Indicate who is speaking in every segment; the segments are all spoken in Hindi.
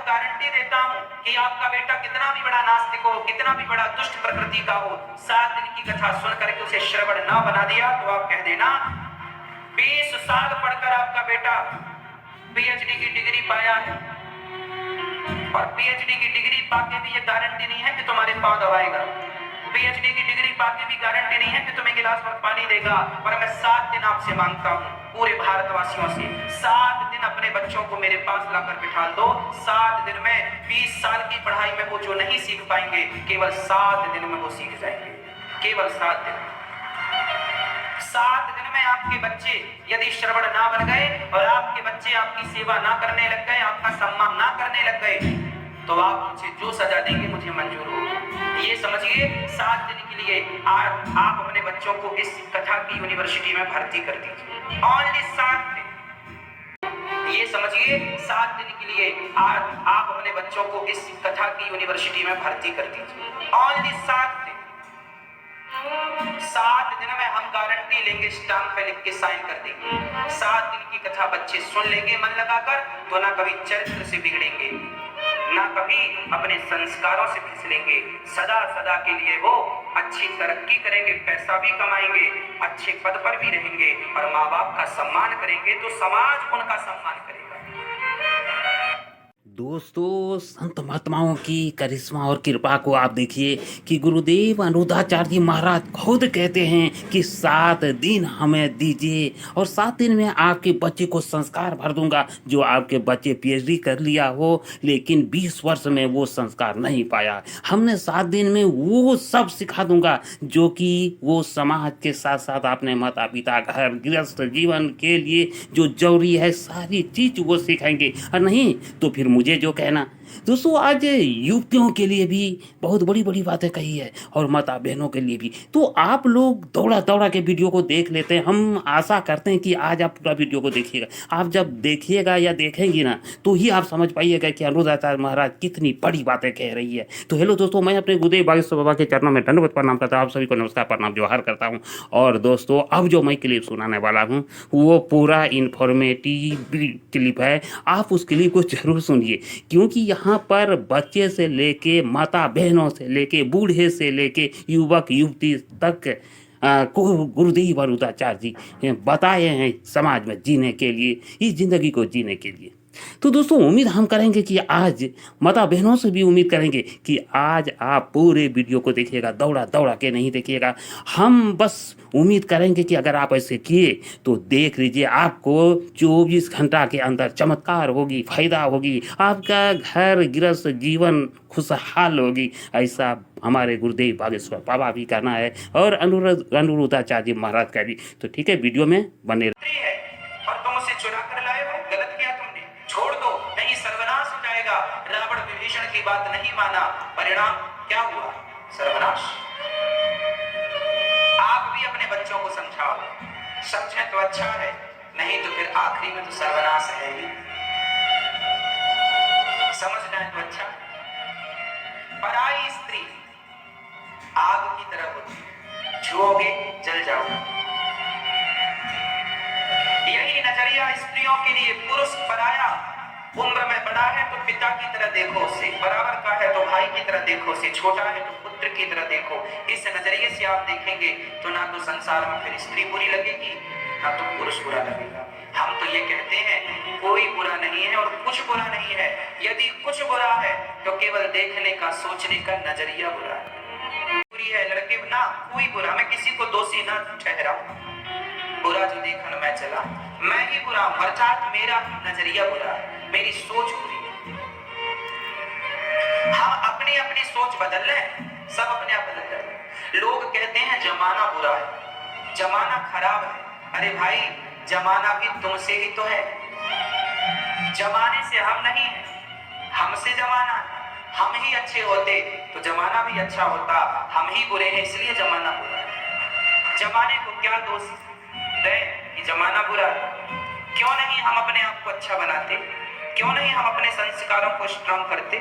Speaker 1: गारंटी देता हूं कि आपका बेटा कितना भी बड़ा नास्तिक हो, कितना भी बड़ा दुष्ट प्रकृति का हो, 7 दिन की कथा सुन करके उसे श्रवण ना बना दिया तो आप कह देना 20 साल पढ़कर आपका बेटा पीएचडी की डिग्री पाया है, और पीएचडी की डिग्री पाके भी ये गारंटी नहीं है कि तुम्हारे पांव दबाएगा। पीएचडी की डिग्री पाके भी गारंटी नहीं है कि तुम्हें गिलास भर पानी देगा। पर मैं 7 दिन आपसे मांगता हूं, पूरे भारतवासियों से, 7 दिन अपने बच्चों को मेरे पास लाकर बिठा दो। 7 दिन में 20 साल की पढ़ाई में वो जो नहीं सीख पाएंगे, केवल 7 दिन में वो सीख जाएंगे। केवल 7 दिन। 7 दिन में आपके बच्चे यदि श्रवण ना बन गए और आपके बच्चे आपकी सेवा ना करने लग गए, आपका सम्मान ना करने लग गए, तो आप मुझे जो सजा देंगे मुझे मंजूर होगी। ये समझिए 7 दिन के लिए आप अपने बच्चों को इस कथा की यूनिवर्सिटी में भर्ती कर दीजिए। ओनली 7 दिन। ये समझिए 7 दिन के लिए आप अपने बच्चों को इस कथा की यूनिवर्सिटी में भर्ती कर दीजिए। ओनली 7 दिन। 7 दिन में हम गारंटी लेंगे, स्टाम्प पे लिख के साइन कर देंगे। 7 दिन की कथा बच्चे सुन लेंगे मन लगाकर, तो ना कभी चरित्र से बिगड़ेंगे, ना कभी अपने संस्कारों से फिसलेंगे। सदा सदा के लिए वो अच्छी तरक्की करेंगे, पैसा भी कमाएंगे, अच्छे पद पर भी रहेंगे, और माँ बाप का सम्मान करेंगे तो समाज उनका सम्मान करेगा।
Speaker 2: दोस्तों, संत महात्माओं की करिश्मा और कृपा को आप देखिए कि गुरुदेव अनिरुद्धाचार्य जी महाराज खुद कहते हैं कि 7 दिन हमें दीजिए और 7 दिन में आपके बच्चे को संस्कार भर दूंगा। जो आपके बच्चे पीएचडी कर लिया हो लेकिन 20 वर्ष में वो संस्कार नहीं पाया, हमने 7 दिन में वो सब सिखा दूंगा जो कि वो समाज के साथ साथ अपने माता पिता, घर गृहस्थ जीवन के लिए जो जरूरी है सारी चीज वो सिखाएंगे। और नहीं तो फिर मुझे जो कहना। दोस्तों, आज युवतियों के लिए भी बहुत बड़ी बड़ी बातें कही है और माता बहनों के लिए भी। तो आप लोग दौड़ा दौड़ा के वीडियो को देख लेते हैं। हम आशा करते हैं कि आज आप पूरा वीडियो को देखिएगा। आप जब देखिएगा या देखेंगे ना तो ही आप समझ पाइएगा कि अनिरुद्धाचार्य महाराज कितनी बड़ी बातें कह रही है। तो हेलो दोस्तों, मैं अपने गुरुदेव बागेश्वर बाबा के चरणों में दंडवत प्रणाम करता हूँ। आप सभी को नमस्कार, प्रणाम, जोहार करता हूँ। और दोस्तों, अब जो मैं क्लिप सुनाने वाला हूँ वो पूरा इंफॉर्मेटिव क्लिप है। आप उस क्लिप को जरूर सुनिए, क्योंकि यहाँ पर बच्चे से लेके माता बहनों से लेके बूढ़े से लेके युवक युवती तक को गुरुदेव अनिरुद्धाचार्य जी बताए हैं समाज में जीने के लिए, इस जिंदगी को जीने के लिए। तो दोस्तों, उम्मीद हम करेंगे कि आज माता बहनों से भी उम्मीद करेंगे कि आज आप पूरे वीडियो को देखिएगा, दौड़ा दौड़ा के नहीं देखिएगा। हम बस उम्मीद करेंगे कि अगर आप ऐसे किए तो देख लीजिए, आपको 24 घंटा के अंदर चमत्कार होगी, फायदा होगी, आपका घर गृहस्थ जीवन खुशहाल होगी। ऐसा हमारे गुरुदेव बागेश्वर बाबा भी करना है और अनिरुद्धाचार्य महाराज का भी। तो ठीक है, वीडियो में बने
Speaker 1: है और तुम उसे चुरा कर लाए हो, गलत किया तुमने, छोड़ दो, नहीं सर्वनाश हो जाएगा। रावण विभीषण की बात नहीं माना, परिणाम क्या हुआ? सर्वनाश। आप भी अपने बच्चों को समझाओ, समझे तो अच्छा है, नहीं तो फिर आखिरी में तो सर्वनाश है ही। समझ जाए तो अच्छा। पराई स्त्री आग की तरह होती, छुओगे जल जाओगे। यही नजरिया स्त्रियों के लिए। पुरुष पराया, उम्र में बड़ा है तो पिता की तरह देखो उसे, बराबर का है तो भाई की तरह देखो उसे, छोटा है तो पुत्र की तरह देखो। इस नजरिए से आप देखेंगे तो ना तो संसार में फिर स्त्री बुरी लगेगी, ना तो पुरुष बुरा लगेगा। हम तो ये कहते हैं कोई बुरा नहीं है और कुछ बुरा नहीं है। यदि कुछ बुरा है तो केवल देखने का, सोचने का नजरिया बुरा है। बुरी है लड़के ना, कोई बुरा, मैं किसी को दोषी ना ठहराऊं। बुरा जो देखन मैं चला, मैं ही बुरा, अर्थात मेरा नजरिया बुरा है, मेरी सोच बुरी है। हम अपनी अपनी सोच बदल लें, सब अपने आप बदल जाए। लोग कहते हैं जमाना बुरा है, जमाना खराब है। अरे भाई, जमाना भी तुमसे ही तो है, जमाने से हम नहीं है, हमसे जमाना है। हम ही अच्छे होते तो जमाना भी अच्छा होता, हम ही बुरे हैं इसलिए जमाना बुरा है। जमाने को क्या दोष दे कि जमाना बुरा है? क्यों नहीं हम अपने आप को अच्छा बनाते? क्यों नहीं हम अपने संस्कारों को स्ट्रांग करते?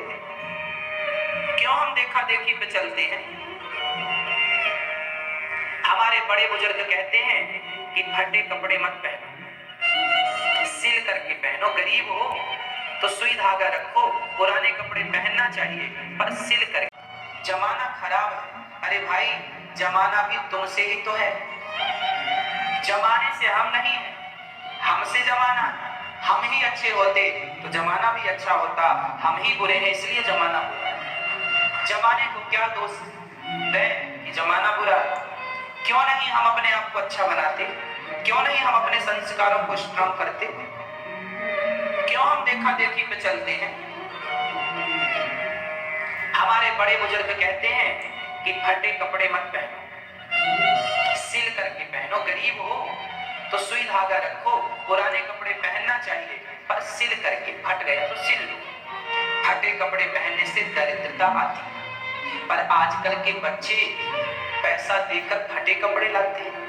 Speaker 1: क्यों हम देखा देखी पे चलते हैं? हमारे बड़े बुजुर्ग कहते हैं कि फटे कपड़े मत पहनो, सिल करके पहनो। गरीब हो तो सुई धागा रखो, पुराने कपड़े पहनना चाहिए पर सिल कर। जमाना खराब है, अरे भाई जमाना भी तुमसे ही तो है, जमाने से हम नहीं है, हमसे जमाना है। हम ही अच्छे होते तो जमाना भी अच्छा होता, हम ही बुरे हैं इसलिए जमाना बुरा है। जमाने को क्या दोष दें कि जमाना बुरा है? क्यों नहीं हम अपने आप को अच्छा बनाते? क्यों नहीं हम अपने संस्कारों को स्ट्रॉन्ग करते? क्यों हम देखा देखी पे चलते हैं? हमारे बड़े बुजुर्ग कहते हैं कि फटे कपड़े मत पहनो, सिल करके पहनो। गरीब हो तो सुई धागा रखो, पुराने कपड़े पहनना चाहिए पर सिल करके, फट गया तो सिल लो। फटे कपड़े पहनने से दरिद्रता आती है, पर आजकल के बच्चे पैसा देकर फटे कपड़े लाते हैं।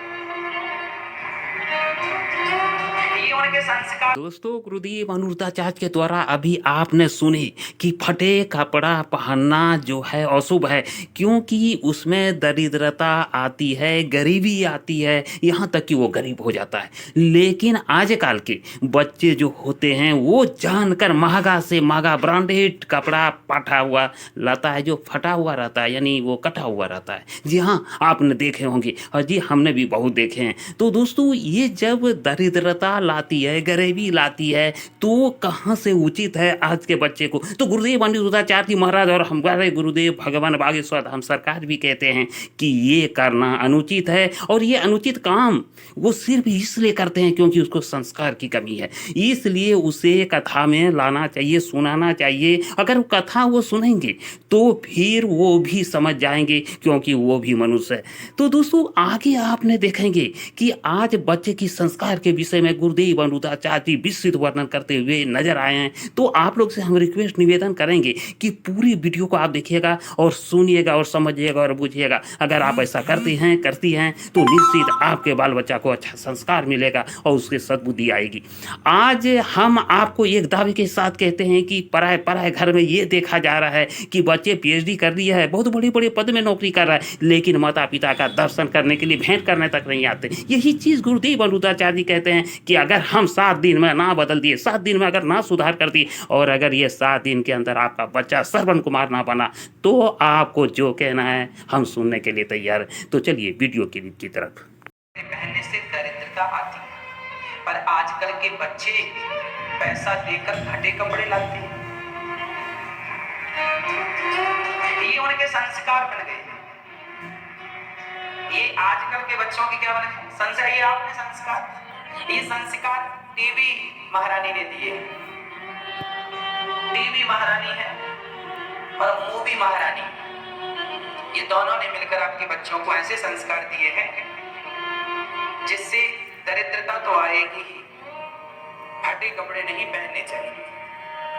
Speaker 1: ये उनके संस्कार।
Speaker 2: दोस्तों, गुरुदेव अनिरुद्धाचार्य के द्वारा अभी आपने सुने कि फटे कपड़ा पहनना जो है अशुभ है, क्योंकि उसमें दरिद्रता आती है, गरीबी आती है, यहाँ तक कि वो गरीब हो जाता है। लेकिन आजकल के बच्चे जो होते हैं वो जानकर महंगा से महंगा ब्रांडेड कपड़ा फटा हुआ लाता है, जो फटा हुआ रहता है, यानी वो कटा हुआ रहता है। जी हाँ, आपने देखे होंगे और जी हमने भी बहुत देखे हैं। तो दोस्तों, ये जब दरिद्रता लाती है, गरीबी लाती है, तो कहाँ से उचित है आज के बच्चे को? तो गुरुदेव अनिरुद्धाचार्य जी महाराज और हमारे गुरुदेव भगवान बागेश्वर धाम सरकार भी कहते हैं कि ये करना अनुचित है, और ये अनुचित काम वो सिर्फ इसलिए करते हैं क्योंकि उसको संस्कार की कमी है। इसलिए उसे कथा में लाना चाहिए, सुनाना चाहिए। अगर कथा वो सुनेंगे तो फिर वो भी समझ जाएंगे, क्योंकि वो भी मनुष्य है। तो दोस्तों, आगे आपने देखेंगे कि आज बच्चे की संस्कार के विषय में गुरुदेव अनिरुद्धाचार्य जी विस्तृत वर्णन करते हुए नजर आए हैं। तो आप लोग से हम रिक्वेस्ट निवेदन करेंगे कि पूरी वीडियो को आप देखिएगा और सुनिएगा और समझिएगा और बुझिएगा। अगर आप ऐसा करते हैं, करती हैं, तो निश्चित आपके बाल बच्चा को अच्छा संस्कार मिलेगा और उसके सद्बुद्धि आएगी। आज हम आपको एक दावे के साथ कहते हैं कि पराए पराए घर में ये देखा जा रहा है कि बच्चे पीएचडी कर लिया है, बहुत बड़े बड़े पद में नौकरी कर रहा है, लेकिन माता पिता का दर्शन करने के लिए, भेंट करने तक नहीं आते। यही चीज़ गुरुदेव अनिरुद्धाचार्य जी कहते हैं कि अगर हम 7 दिन में ना बदल दिए, 7 दिन में अगर ना सुधार कर दिए, और अगर ये 7 दिन के अंदर आपका बच्चा श्रवण कुमार ना बना, तो आपको जो कहना है हम सुनने के लिए तैयार हैं। तो चलिए वीडियो की तरफ।
Speaker 1: पहनने से दरिद्रता आती है, पर आजकल के बच्चे पैसा देकर फटे कपड़े लाते हैं। ये उनके संस्कार बन गए। ये आजकल के बच्चों की क्या बने संस्कार? ये आपने संस्कार, ये संस्कार टीवी महारानी ने दिए। टीवी महारानी है और मूवी महारानी, ये दोनों ने मिलकर आपके बच्चों को ऐसे संस्कार दिए हैं जिससे दरिद्रता तो आएगी ही। फटे कपड़े नहीं पहनने चाहिए,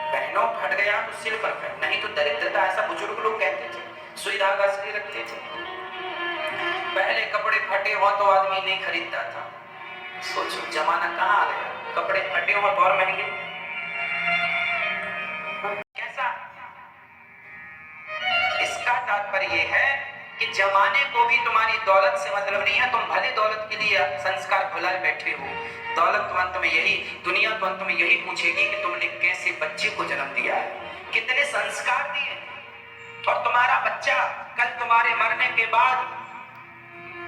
Speaker 1: पहनो, फट गया तो सिर पर पहन, नहीं तो दरिद्रता। ऐसा बुजुर्ग लोग कहते थे, सुई धागा इसलिए रखते थे। पहले कपड़े फटे हो तो आदमी नहीं खरीदता था। सोचो जमाना कहाँ आ गया, कपड़े फटे हो तो और महंगे। कैसा? इसका तात्पर्य यह है कि जमाने को भी तुम्हारी दौलत से मतलब नहीं है। तुम भले दौलत के लिए संस्कार भुलाए बैठे हो, दौलत तो अंत में यही, दुनिया तो अंत में यही पूछेगी कि तुमने कैसे बच्चे को जन्म दिया है, कितने संस्कार दिए। और तुम्हारा बच्चा कल तुम्हारे मरने के बाद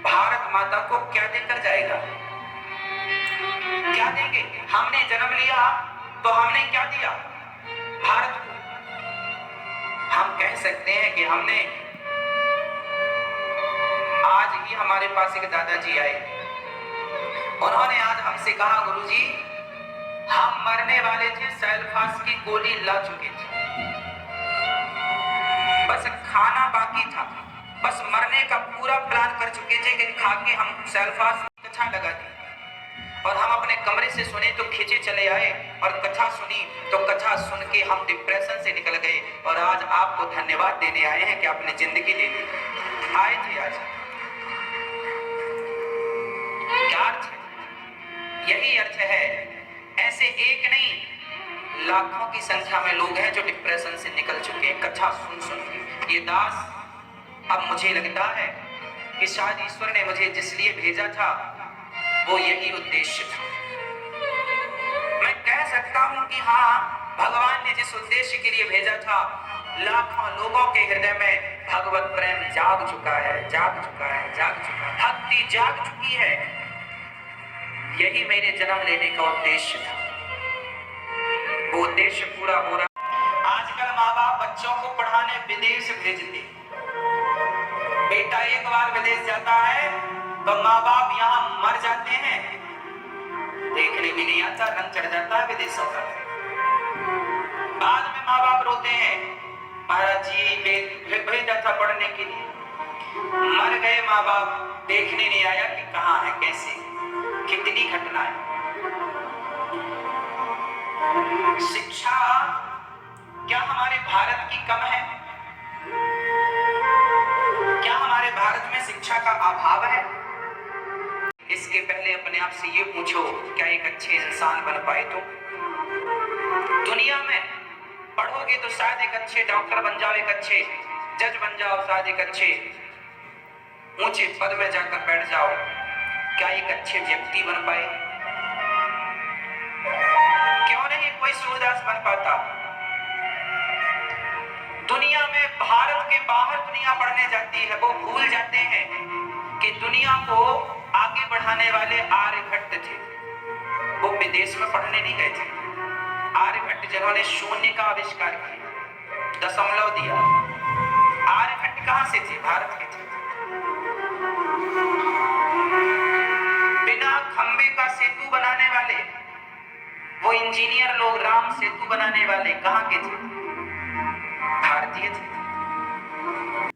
Speaker 1: भारत माता को क्या देकर जाएगा? क्या देंगे? हमने जन्म लिया तो हमने क्या दिया भारत को? हम कह सकते हैं कि हमने, आज ही हमारे पास एक दादाजी आए, उन्होंने आज हमसे कहा, गुरुजी हम मरने वाले थे, सेल्फास की गोली ला चुके थे, बस खाना बाकी था, बस मरने का पूरा प्लान कर चुके थे कि खा के हम सेल्फास कथा लगा दी। और हम अपने कमरे से सुने तो खींचे चले आए, और कथा सुनी तो कथा सुन के हम डिप्रेशन से निकल गए, और आज आपको धन्यवाद देने आए हैं कि आपने जिंदगी दे दी। आए थे आज, क्या अर्थ है? यही अर्थ है। ऐसे एक नहीं, लाखों की संख्या में लोग हैं जो डिप्रेशन से निकल चुके हैं कथा सुन सुन के। ये दास, अब मुझे लगता है कि शायद ईश्वर ने मुझे जिस लिए भेजा था वो यही उद्देश्य था। मैं कह सकता हूं कि हाँ, भगवान ने जिस उद्देश्य के लिए भेजा था, लाखों लोगों के हृदय में भगवत प्रेम जाग चुका है, जाग चुका है, जाग चुका है, भक्ति जाग चुकी है। यही मेरे जन्म लेने का उद्देश्य था, वो उद्देश्य पूरा हो रहा। आजकल माँ बाप बच्चों को पढ़ाने विदेश भेजते, बेटा एक बार विदेश जाता है तो माँ बाप यहाँ मर जाते हैं, देखने भी नहीं आता, रंग चढ़ जाता है विदेशों का। बाद में माँ बाप रोते हैं, महाराज जी भेजा था पढ़ने के लिए, मर गए माँ बाप, देखने नहीं आया कि कहाँ है, कैसे, कितनी घटना है। शिक्षा क्या हमारे भारत की कम है? क्या हमारे भारत में शिक्षा का अभाव है? इसके पहले अपने आप से ये पूछो, क्या एक अच्छे इंसान बन पाए? तो दुनिया में पढ़ोगे तो शायद एक अच्छे डॉक्टर बन जाओ, एक अच्छे जज बन जाओ, शायद एक अच्छे ऊंचे पद में जाकर बैठ जाओ। क्या एक अच्छे व्यक्ति बन पाए? क्यों नहीं कोई सूरदास बन पाता? दुनिया में, भारत के बाहर दुनिया पढ़ने जाती है, वो भूल जाते हैं कि दुनिया को आगे बढ़ाने वाले आर्यभट्ट थे। वो विदेश में पढ़ने नहीं गए थे। आर्यभट्ट जिन्होंने शून्य का आविष्कार किया, दशमलव दिया, आर्यभट्ट कहां से थे? भारत के थे। बिना खंबे का सेतु बनाने वाले वो इंजीनियर लोग, राम सेतु बनाने वाले कहां के थे? भारतीय थे।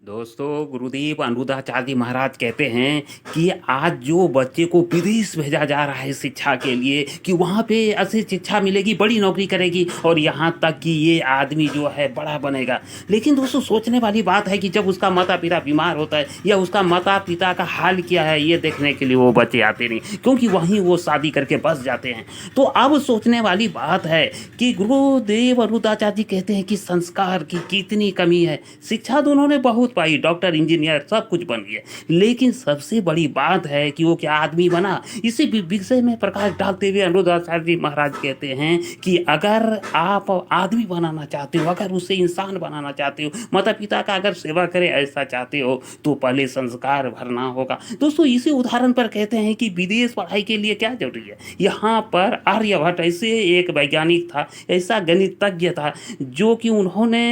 Speaker 2: दोस्तों, गुरुदेव अनिरुद्धाचार्य जी महाराज कहते हैं कि आज जो बच्चे को विदेश भेजा जा रहा है शिक्षा के लिए, कि वहाँ पे अच्छी शिक्षा मिलेगी, बड़ी नौकरी करेगी और यहाँ तक कि ये आदमी जो है बड़ा बनेगा। लेकिन दोस्तों, सोचने वाली बात है कि जब उसका माता पिता बीमार होता है या उसका माता पिता का हाल क्या है, ये देखने के लिए वो बच्चे आते नहीं, क्योंकि वहीं वो शादी करके बस जाते हैं। तो अब सोचने वाली बात है कि गुरुदेव अनिरुद्धाचार्य जी कहते हैं कि संस्कार की कितनी कमी है। शिक्षा तो उन्होंने बहुत पाई, डॉक्टर इंजीनियर सब कुछ बन गया, लेकिन सबसे बड़ी बात है कि वो क्या आदमी बना। इसी विषय में प्रकाश डालते हुए अनिरुद्धाचार्य जी महाराज कहते हैं कि अगर आप आदमी बनाना चाहते हो, अगर उसे इंसान बनाना चाहते हो, माता पिता का अगर सेवा करे ऐसा चाहते हो, तो पहले संस्कार भरना होगा। दोस्तों, इसी उदाहरण पर कहते हैं कि विदेश पढ़ाई के लिए क्या जरूरी है। यहाँ पर आर्यभट्ट ऐसे एक वैज्ञानिक था, ऐसा गणितज्ञ था, जो कि उन्होंने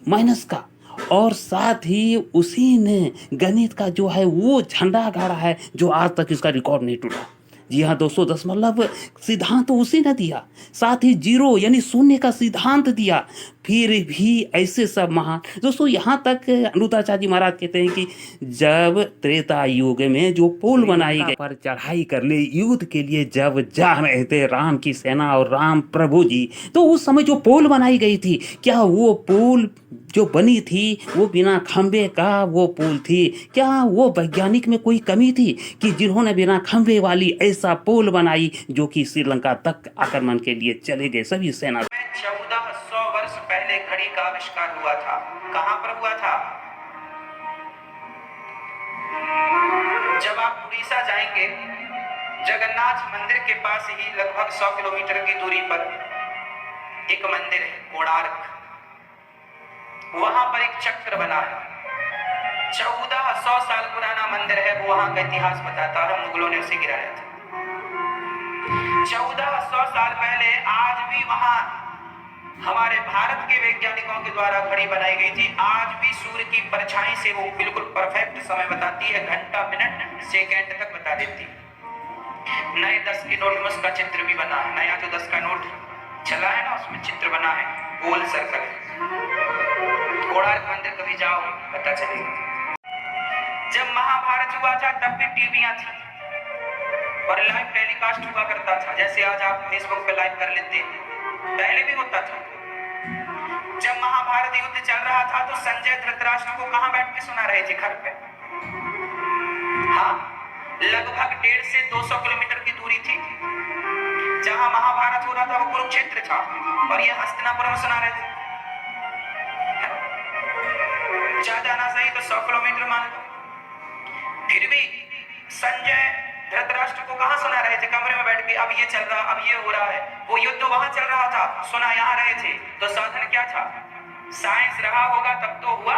Speaker 2: माइनस का और साथ ही उसी ने गणित का जो है वो झंडा गाड़ा है, जो आज तक इसका रिकॉर्ड नहीं टूटा। जी हाँ दोस्तों, दशमलव सिद्धांत तो उसी ने दिया, साथ ही जीरो यानी शून्य का सिद्धांत दिया। फिर भी ऐसे सब महान दोस्तों, यहाँ तक अनिरुद्धाचार्य जी महाराज कहते हैं कि जब त्रेता युग में जो पुल बनाई गई पर चढ़ाई करने युद्ध के लिए जब जा रहे थे राम की सेना और राम प्रभु जी, तो उस समय जो पुल बनाई गई थी, क्या वो पुल जो बनी थी वो बिना खंबे का वो पुल थी? क्या वो वैज्ञानिक में कोई कमी थी कि जिन्होंने बिना खंबे वाली ऐसा पुल बनाई जो कि श्रीलंका तक आक्रमण के लिए चले गए सभी सेना?
Speaker 1: 1400 वर्ष पहले घड़ी का आविष्कार हुआ था। कहां पर हुआ था? जब आप उड़ीसा जाएंगे, जगन्नाथ मंदिर के पास ही लगभग 100 किलोमीटर की दूरी पर एक मंदिर है, कोणार्क। वहां पर एक चक्र बना है, 1400 साल पुराना मंदिर है। वो वहां का इतिहास बताता है, मुगलों ने उसे गिराया था 1400 साल पहले। आज भी वहां हमारे भारत के वैज्ञानिकों के द्वारा घड़ी बनाई गई थी। आज भी सूर्य की परछाई से वो बिल्कुल परफेक्ट समय बताती है, घंटा मिनट सेकंड तक बता देती है। नए 10 के नोट में उसका चित्र भी बना है। नया जो 10 का नोट चला है ना, उसमें चित्र बना है, गोल सर्कल है। कोणार्क मंदिर कभी जाओ, पता चलेगा। जब महाभारत हुआ था तब भी टीवियां थी और लाइव टेलीकास्ट हुआ करता था, जैसे आज आप फेसबुक पे लाइव कर लेते हैं, पहले भी होता था। जब महाभारत युद्ध चल रहा था तो संजय धृतराष्ट्र को कहां बैठ के सुना रहे थे? घर पे। हाँ, लगभग 150 से 200 किलोमीटर की दूरी थी। जहां महाभारत हो रहा था वो कुरुक्षेत्र था और ये हस्तिनापुर में सुना रहे थे। ज्यादा ना सही तो 100 किलोमीटर मान लो। फिर भी संजय धृतराष्ट्र को कहाँ सुना रहे थे? कमरे में बैठ के अब ये चल रहा, अब ये हो रहा है। वो युद्ध वहां चल रहा था, सुना यहाँ रहे थे। तो साधन क्या था? साइंस रहा होगा तब तो हुआ।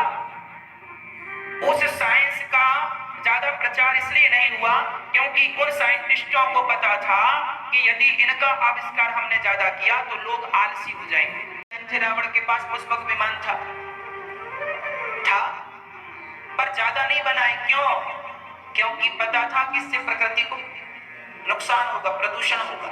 Speaker 1: उस साइंस का ज्यादा प्रचार इसलिए नहीं हुआ क्योंकि उन साइंटिस्टों को पता था कि यदि इनका आविष्कार हमने ज्यादा किया तो लोग आलसी हो जाएंगे। रावण के पास पुष्पक विमान था पर ज्यादा नहीं बनाए। क्यों? क्योंकि पता था कि इससे प्रकृति को नुकसान होगा, प्रदूषण होगा,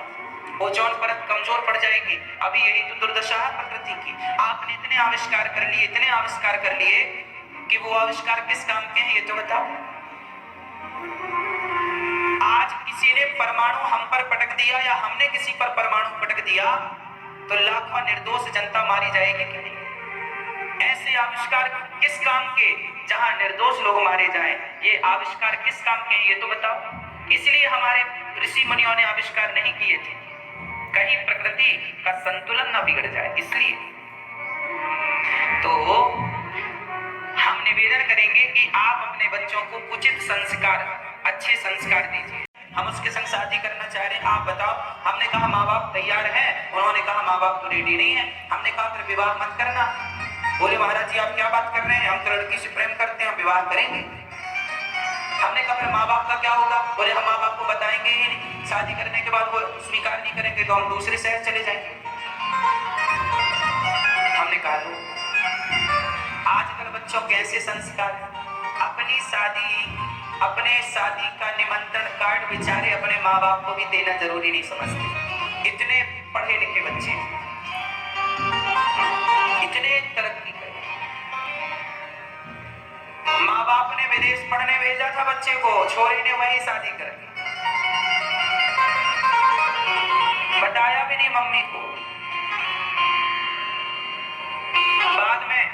Speaker 1: ओजोन परत कमजोर पड़ जाएगी। अभी यही तो दुर्दशा है प्रकृति की। आपने इतने आविष्कार कर लिए, इतने आविष्कार कर लिए कि वो आविष्कार किस काम के हैं ये तो बताओ। आज किसी ने परमाणु हम पर पटक दिया या हमने किसी पर परमाणु पटक दिया तो लाखों निर्दोष जनता मारी जाएगी कि नहीं? ऐसे आविष्कार किस काम के जहां निर्दोष लोग मारे जाएं? ये आविष्कार किस काम के हैं ये तो बताओ। इसलिए हमारे ऋषि मुनियों ने आविष्कार नहीं किए थे, कहीं प्रकृति का संतुलन ना बिगड़ जाए इसलिए। तो हम निवेदन करेंगे कि आप अपने बच्चों को उचित संस्कार, अच्छे संस्कार दीजिए। हम उसके संग शादी करना चाह रहे हैं, आप बताओ। हमने कहा माँ बाप तैयार हैं, उन्होंने कहा माँ बाप तो रेडी नहीं है। हमने कहा फिर विवाह मत करना। बोले महाराज जी आप क्या बात कर रहे हैं, हम तो लड़की से प्रेम करते हैं, विवाह करेंगे। हमने कहा फिर माँ बाप का क्या होगा? बोले हम माँ बाप को बताएंगे ही नहीं, शादी करने के बाद वो स्वीकार नहीं करेंगे तो हम दूसरे शहर चले जाएंगे। हमने कहा लो, आजकल बच्चों के ऐसे संस्कार, अपने शादी का निमंत्रण कार्ड बेचारे अपने माँ बाप को भी देना जरूरी नहीं समझते। इतने पढ़े लिखे बच्चे, इतने तरक्की करे। माँ बाप ने विदेश पढ़ने भेजा था बच्चे को, छोरी ने वही शादी कर दी, बताया भी नहीं मम्मी को। बाद में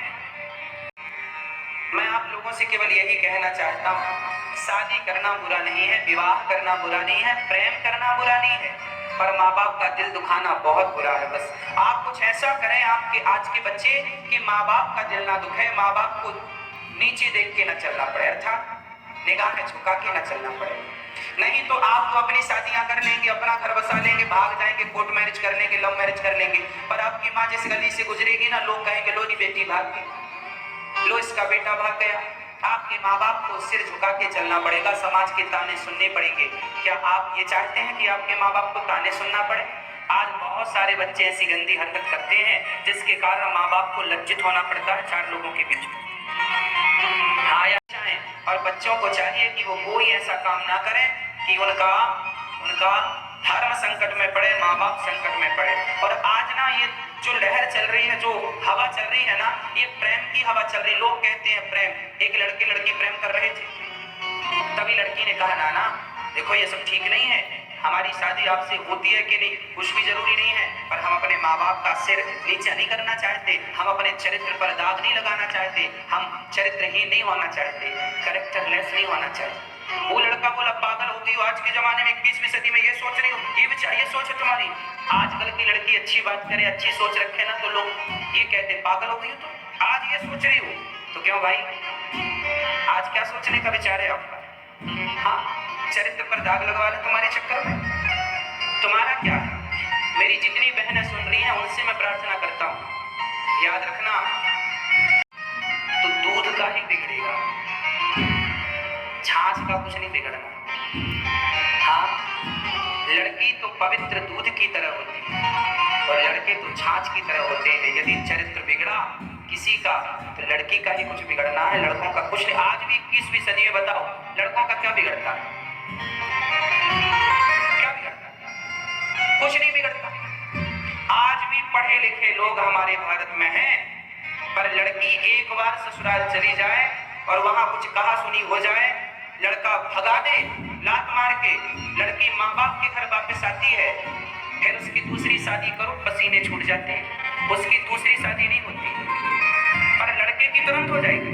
Speaker 1: मैं आप लोगों से केवल यही कहना चाहता हूं, शादी करना बुरा नहीं है, विवाह करना बुरा नहीं है, प्रेम करना बुरा नहीं है, पर माँ बाप का दिल दुखाना बहुत बुरा है। बस आप कुछ ऐसा करें आपके आज के बच्चे कि माँ बाप का दिल ना दुखे, माँ बाप को नीचे देख के न चलना पड़े, अर्थात निगाहें झुका के न चलना पड़े। नहीं तो आप तो अपनी शादियां कर लेंगे, अपना घर बसा लेंगे, भाग जाएंगे, कोर्ट मैरिज कर लेंगे, लव मैरिज कर लेंगे, पर आपकी माँ जिस गली से गुजरेगी ना, लोग कहेंगे लो जी बेटी भाग गई, लो इसका बेटा भाग गया। आपके माँ बाप को सिर झुका के चलना पड़ेगा, समाज के ताने सुनने पड़ेंगे। क्या आप ये चाहते हैं कि आपके माँ बाप को ताने सुनना पड़े? आज बहुत सारे बच्चे ऐसी गंदी हरकत करते हैं जिसके कारण माँ बाप को लज्जित होना पड़ता है चार लोगों के बीच में। हाँ या चाहें, और बच्चों को चाहिए कि वो कोई ऐसा काम ना करें कि उनका धर्म संकट में पड़े, माँ बाप संकट में पड़े। और आज ना ये जो लहर चल रही है, जो हवा चल रही है ना, ये प्रेम की हवा चल रही। लोग कहते हैं प्रेम, एक लड़के लड़की प्रेम कर रहे थे, तभी लड़की ने कहा नाना देखो ये सब ठीक नहीं है, हमारी शादी आपसे होती है कि नहीं कुछ भी जरूरी नहीं है, पर हम अपने माँ बाप का सिर नीचा नहीं करना चाहते, हम अपने चरित्र पर दाग नहीं लगाना चाहते, हम चरित्रहीन नहीं होना चाहते, कैरेक्टरलेस नहीं होना चाहते। वो लड़का बोला पागल हो गई हो, आज के जमाने में 21वीं सदी में ये सोच रही हो, ये सोच है तुम्हारी। आजकल की लड़की अच्छी बात करे, अच्छी सोच रखे ना, तो लोग ये कहते पागल हो गई हो तो आज ये सोच रही हो, तो क्यों भाई आज क्या सोचने का विचार है आपका? हाँ, चरित्र पर दाग लगवा ले तुम्हारे चक्कर में। तुम्हारा क्या है? मेरी जितनी बहनें सुन रही हैं उनसे मैं प्रार्थना करता हूँ, याद रखना तो दूध का ही बिगड़ेगा, छाछ का कुछ नहीं बिगड़ना। हाँ, लड़की तो पवित्र दूध की तरह होती है और लड़के तो छाछ की तरह होते हैं। यदि चरित्र बिगड़ा किसी का तो लड़की का ही कुछ बिगड़ना है, लड़कों का कुछ नहीं। आज भी 21वीं सदी में बताओ लड़कों का क्या बिगड़ता है? क्या बिगड़ता है? कुछ नहीं बिगड़ता। आज भी पढ़े लिखे लोग हमारे भारत में हैं, पर लड़की एक बार ससुराल चली जाए और वहां कुछ कहा सुनी हो जाए, लड़का भगा दे लात मार के, लड़की माँ बाप के घर वापस आती है, फिर उसकी दूसरी शादी करो पसीने छूट जाते हैं, उसकी दूसरी शादी नहीं होती, पर लड़के की तुरंत हो जाएगी।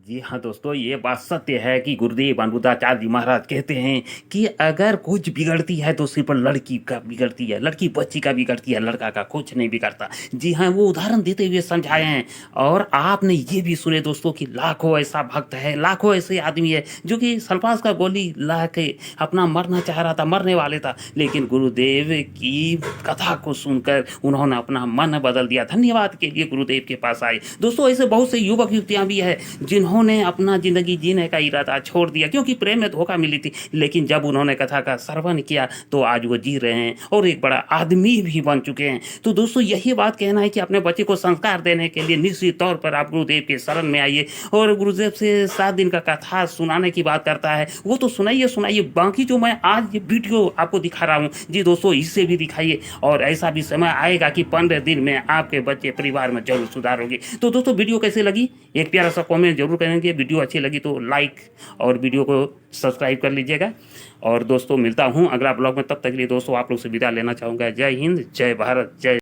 Speaker 2: जी हाँ दोस्तों, ये बात सत्य है कि गुरुदेव अनिरुद्धाचार्य जी महाराज कहते हैं कि अगर कुछ बिगड़ती है तो सिर्फ लड़की का बिगड़ती है, लड़की बच्ची का बिगड़ती है, लड़का का कुछ नहीं बिगड़ता। जी हाँ, वो उदाहरण देते हुए समझाए हैं। और आपने ये भी सुने दोस्तों कि लाखों ऐसा भक्त है, लाखों ऐसे आदमी है जो कि सल्फास का गोली ला के अपना मरना चाह रहा था, मरने वाले था, लेकिन गुरुदेव की कथा को सुनकर उन्होंने अपना मन बदल दिया। धन्यवाद के लिए गुरुदेव के पास आए। दोस्तों ऐसे बहुत से युवक युवतियां भी है जिन्होंने अपना जिंदगी जीने का इरादा छोड़ दिया क्योंकि प्रेम में धोखा मिली थी, लेकिन जब उन्होंने कथा का श्रवण किया तो आज वो जी रहे हैं और एक बड़ा आदमी भी बन चुके हैं। तो दोस्तों यही बात कहना है कि अपने बच्चे को संस्कार देने के लिए निश्चित तौर पर आप गुरुदेव के शरण में आइए और गुरुदेव से 7 दिन का कथा सुनाने की बात करता है वो तो सुनाइए सुनाइए, बाकी जो मैं आज ये वीडियो आपको दिखा रहा हूँ जी दोस्तों, इससे भी दिखाइए। और ऐसा भी समय आएगा कि 15 दिन में आपके बच्चे परिवार में जरूर सुधार होगी। तो दोस्तों वीडियो कैसे लगी एक प्यारा सा कमेंट जरूर करेंगे। वीडियो अच्छी लगी तो लाइक और वीडियो को सब्सक्राइब कर लीजिएगा। और दोस्तों मिलता हूँ अगला ब्लॉग में, तब तक के लिए दोस्तों आप लोग से विदा लेना चाहूँगा। जय हिंद, जय भारत, जय